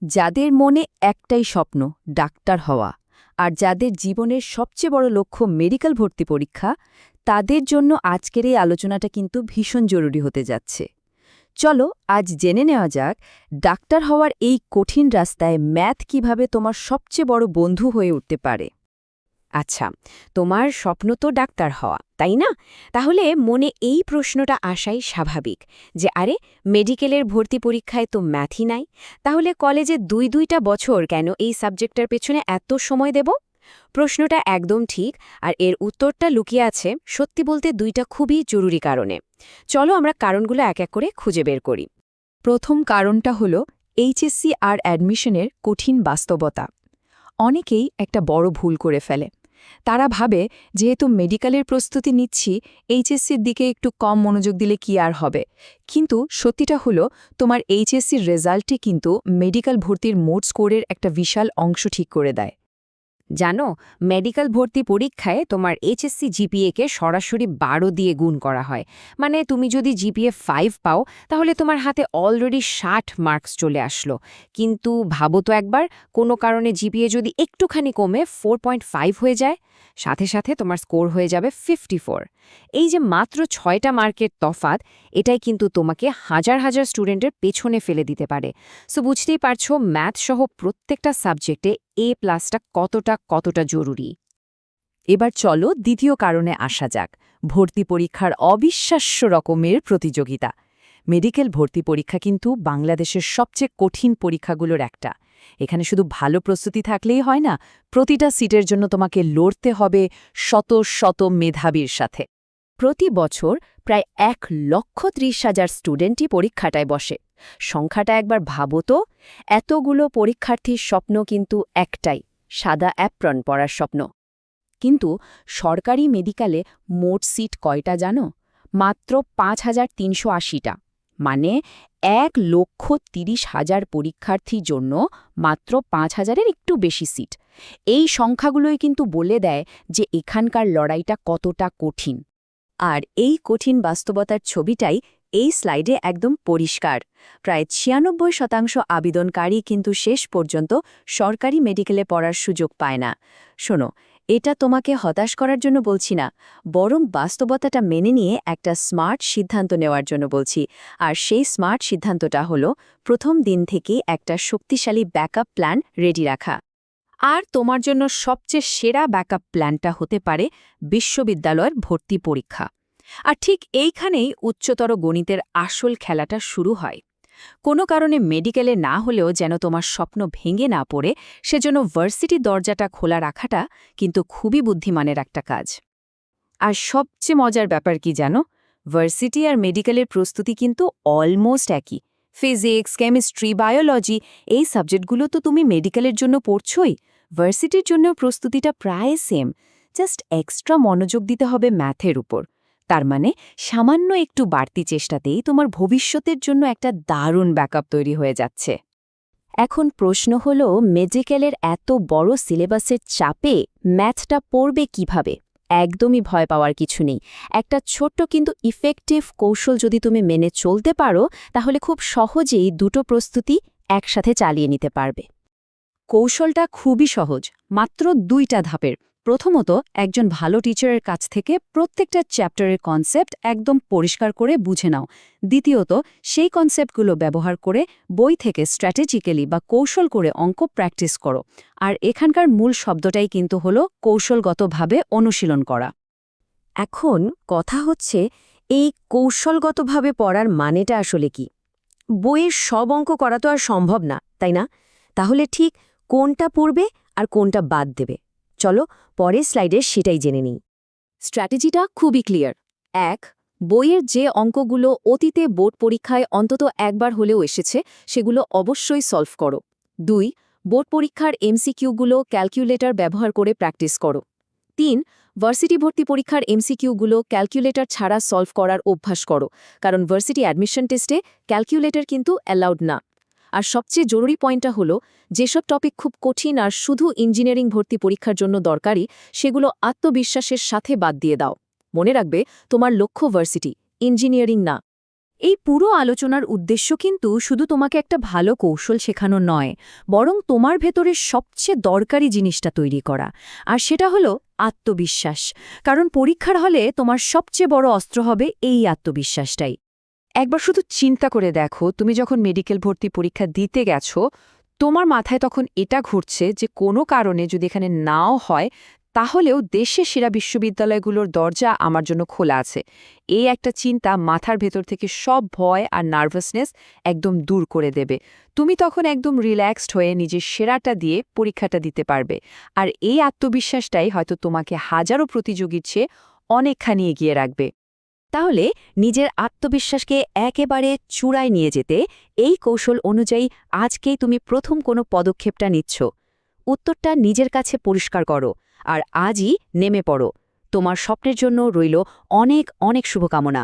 যাদের মনে একটাই স্বপ্ন ডাক্তার হওয়া আর যাদের জীবনের সবচেয়ে বড় লক্ষ্য মেডিকেল ভর্তি পরীক্ষা, তাদের জন্য আজকের এই আলোচনাটা কিন্তু ভীষণ জরুরি হতে যাচ্ছে। চলো আজ জেনে নেওয়া যাক ডাক্তার হওয়ার এই কঠিন রাস্তায় ম্যাথ কিভাবে তোমার সবচেয়ে বড় বন্ধু হয়ে উঠতে পারে। আচ্ছা, তোমার স্বপ্ন তো ডাক্তার হওয়া, তাই না? তাহলে মনে এই প্রশ্নটা আসাই স্বাভাবিক যে আরে, মেডিকেলের ভর্তি পরীক্ষায় তো ম্যাথই নাই, তাহলে কলেজে দুইটা বছর কেন এই সাবজেক্টটার পেছনে এত সময় দেব? প্রশ্নটা একদম ঠিক, আর এর উত্তরটা লুকিয়ে আছে সত্যি বলতে দুইটা খুবই জরুরি কারণে। চলো আমরা কারণগুলো এক এক করে খুঁজে বের করি। প্রথম কারণটা হলো এইচএসসি আর অ্যাডমিশনের কঠিন বাস্তবতা। অনেকেই একটা বড় ভুল করে ফেলে। তারা ভাবে যেহেতু মেডিকেলের প্রস্তুতি নিচ্ছি, এইচএসসির দিকে একটু কম মনোযোগ দিলে কি আর হবে। কিন্তু সত্যিটা হলো তোমার এইচএসসির রেজাল্টে কিন্তু মেডিকেল ভর্তির মোট স্কোরের একটা বিশাল অংশ ঠিক করে দেয়। জানো, মেডিকেল ভর্তি পরীক্ষায় তোমার এইচএসসি জিপিএকে সরাসরি 12 দিয়ে গুণ করা হয়। মানে তুমি যদি জিপিএ 5 পাও, তাহলে তোমার হাতে অলরেডি 60 মার্কস চলে আসলো। কিন্তু ভাবো তো একবার, কোনো কারণে জিপিএ যদি একটুখানি কমে 4.5 হয়ে যায়, সাথে সাথে তোমার স্কোর হয়ে যাবে 54। এই যে মাত্র 6টা মার্কের তফাৎ, এটাই কিন্তু তোমাকে হাজার হাজার স্টুডেন্টের পেছনে ফেলে দিতে পারে। সো বুঝতেই পারছো ম্যাথ সহ প্রত্যেকটা সাবজেক্টে A+টা কতটা জরুরি। এবার চলো দ্বিতীয় কারণে আসা যাক, ভর্তি পরীক্ষার অবিশ্বাস্য রকমের প্রতিযোগিতা। মেডিকেল ভর্তি পরীক্ষা কিন্তু বাংলাদেশের সবচেয়ে কঠিন পরীক্ষাগুলোর একটা। এখানে শুধু ভালো প্রস্তুতি থাকলেই হয় না, প্রতিটা সিটের জন্য তোমাকে লড়তে হবে শত শত মেধাবীর সাথে। প্রতি বছর প্রায় 1,30,000 স্টুডেন্টই পরীক্ষাটায় বসে। সংখ্যাটা একবার ভাবো তো, এতগুলো পরীক্ষার্থীর স্বপ্ন কিন্তু একটাই, সাদা অ্যাপ্রন পরার স্বপ্ন। কিন্তু সরকারি মেডিকেলে মোট সিট কয়টা জানো? মাত্র 5,380টা। মানে 1,30,000 পরীক্ষার্থীর জন্য মাত্র 5,000-এর একটু বেশি সিট। এই সংখ্যাগুলোই কিন্তু বলে দেয় যে এখানকার লড়াইটা কতটা কঠিন। আর এই কঠিন বাস্তবতার ছবিটাই এই স্লাইডে একদম পরিষ্কার। প্রায় 96% আবেদনকারী কিন্তু শেষ পর্যন্ত সরকারি মেডিকেলে পড়ার সুযোগ পায় না। শোনো, এটা তোমাকে হতাশ করার জন্য বলছি না, বরং বাস্তবতাটা মেনে নিয়ে একটা স্মার্ট সিদ্ধান্ত নেওয়ার জন্য বলছি। আর সেই স্মার্ট সিদ্ধান্তটা হলো প্রথম দিন থেকেই একটা শক্তিশালী ব্যাকআপ প্ল্যান রেডি রাখা। আর তোমার জন্য সবচেয়ে সেরা ব্যাকআপ প্ল্যানটা হতে পারে বিশ্ববিদ্যালয়ের ভর্তি পরীক্ষা। আর ঠিক এইখানেই উচ্চতর গণিতের আসল খেলাটা শুরু হয়। কোনো কারণে মেডিকেলে না হলেও যেন তোমার স্বপ্ন ভেঙে না পড়ে, সেজন্য ভার্সিটি দরজাটা খোলা রাখাটা কিন্তু খুবই বুদ্ধিমানের একটা কাজ। আর সবচেয়ে মজার ব্যাপার কি জানো? ভার্সিটি আর মেডিকেলের প্রস্তুতি কিন্তু অলমোস্ট একই। ফিজিক্স, কেমিস্ট্রি, বায়োলজি, এই সাবজেক্টগুলো তো তুমি মেডিকেলের জন্য পড়ছই। ভার্সিটির জন্য প্রস্তুতিটা প্রায় সেম, জাস্ট এক্সট্রা মনোযোগ দিতে হবে ম্যাথের উপর। তার মানে সামান্য একটু বাড়তি চেষ্টাতেই তোমার ভবিষ্যতের জন্য একটা দারুণ ব্যাকআপ তৈরি হয়ে যাচ্ছে। এখন প্রশ্ন হলো, মেডিকেলের এত বড় সিলেবাসের চাপে ম্যাথটা পড়বে কিভাবে? একদমই ভয় পাওয়ার কিছু নেই। একটা ছোট্ট কিন্তু ইফেক্টিভ কৌশল যদি তুমি মেনে চলতে পারো, তাহলে খুব সহজেই দুটো প্রস্তুতি একসাথে চালিয়ে নিতে পারবে। কৌশলটা খুবই সহজ, মাত্র 2টা ধাপের। প্রথমত, একজন ভালো টিচারের কাছ থেকে প্রত্যেকটা চ্যাপ্টারের কনসেপ্ট একদম পরিষ্কার করে বুঝে নাও। দ্বিতীয়ত, সেই কনসেপ্টগুলো ব্যবহার করে বই থেকে স্ট্র্যাটেজিক্যালি বা কৌশল করে অঙ্ক প্র্যাকটিস করো। আর এখানকার মূল শব্দটাই কিন্তু হলো কৌশলগতভাবে অনুশীলন করা। এখন কথা হচ্ছে, এই কৌশলগতভাবে পড়ার মানেটা আসলে কি? বইয়ের সব অঙ্ক করা তো আর সম্ভব না, তাই না? তাহলে ঠিক কোনটা পড়বে আর কোনটা বাদ দেবে, চলো পরের স্লাইডে সেটাই জেনে নিই। স্ট্র্যাটেজিটা খুবই ক্লিয়ার। 1. বইয়ের যে অঙ্কগুলো অতীতে বোর্ড পরীক্ষায় অন্তত একবার হলেও এসেছে, সেগুলো অবশ্যই সলভ করো। 2. বোর্ড পরীক্ষার এমসিকিউগুলো ক্যালকুলেটর ব্যবহার করে প্র্যাকটিস করো। 3. ভার্সিটি ভর্তি পরীক্ষার এমসিকিউগুলো ক্যালকুলেটর ছাড়া সলভ করার অভ্যাস করো, কারণ ভার্সিটি অ্যাডমিশন টেস্টে ক্যালকুলেটর কিন্তু অ্যালাউড না। আর সবচেয়ে জরুরি পয়েন্টটা হলো, যেসব টপিক খুব কঠিন আর শুধু ইঞ্জিনিয়ারিং ভর্তি পরীক্ষার জন্য দরকারি, সেগুলো আত্মবিশ্বাসের সাথে বাদ দিয়ে দাও। মনে রাখবে, তোমার লক্ষ্য ভার্সিটি, ইঞ্জিনিয়ারিং না। এই পুরো আলোচনার উদ্দেশ্য কিন্তু শুধু তোমাকে একটা ভালো কৌশল শেখানো নয়, বরং তোমার ভেতরের সবচেয়ে দরকারি জিনিসটা তৈরি করা, আর সেটা হলো আত্মবিশ্বাস। কারণ পরীক্ষার হলে তোমার সবচেয়ে বড় অস্ত্র হবে এই আত্মবিশ্বাসটাই। একবার শুধু চিন্তা করে দেখো, তুমি যখন মেডিকেল ভর্তি পরীক্ষা দিতে গেছো, তোমার মাথায় তখন এটা ঘুরছে যে কোনো কারণে যদি এখানে নাও হয়, তাহলেও দেশের সেরা বিশ্ববিদ্যালয়গুলোর দরজা আমার জন্য খোলা আছে। এই একটা চিন্তা মাথার ভেতর থেকে সব ভয় আর নার্ভাসনেস একদম দূর করে দেবে। তুমি তখন একদম রিল্যাক্সড হয়ে নিজের সেরাটা দিয়ে পরীক্ষাটা দিতে পারবে। আর এই আত্মবিশ্বাসটাই হয়তো তোমাকে হাজারো প্রতিযোগীর চেয়ে অনেকখানি এগিয়ে রাখবে। তাহলে নিজের আত্মবিশ্বাসকে একেবারে চূড়ায় নিয়ে যেতে এই কৌশল অনুযায়ী আজকেই তুমি প্রথম কোনো পদক্ষেপটা নিচ্ছ। উত্তরটা নিজের কাছে পরিষ্কার করো, আর আজই নেমে পড়ো। তোমার স্বপ্নের জন্য রইল অনেক অনেক শুভকামনা।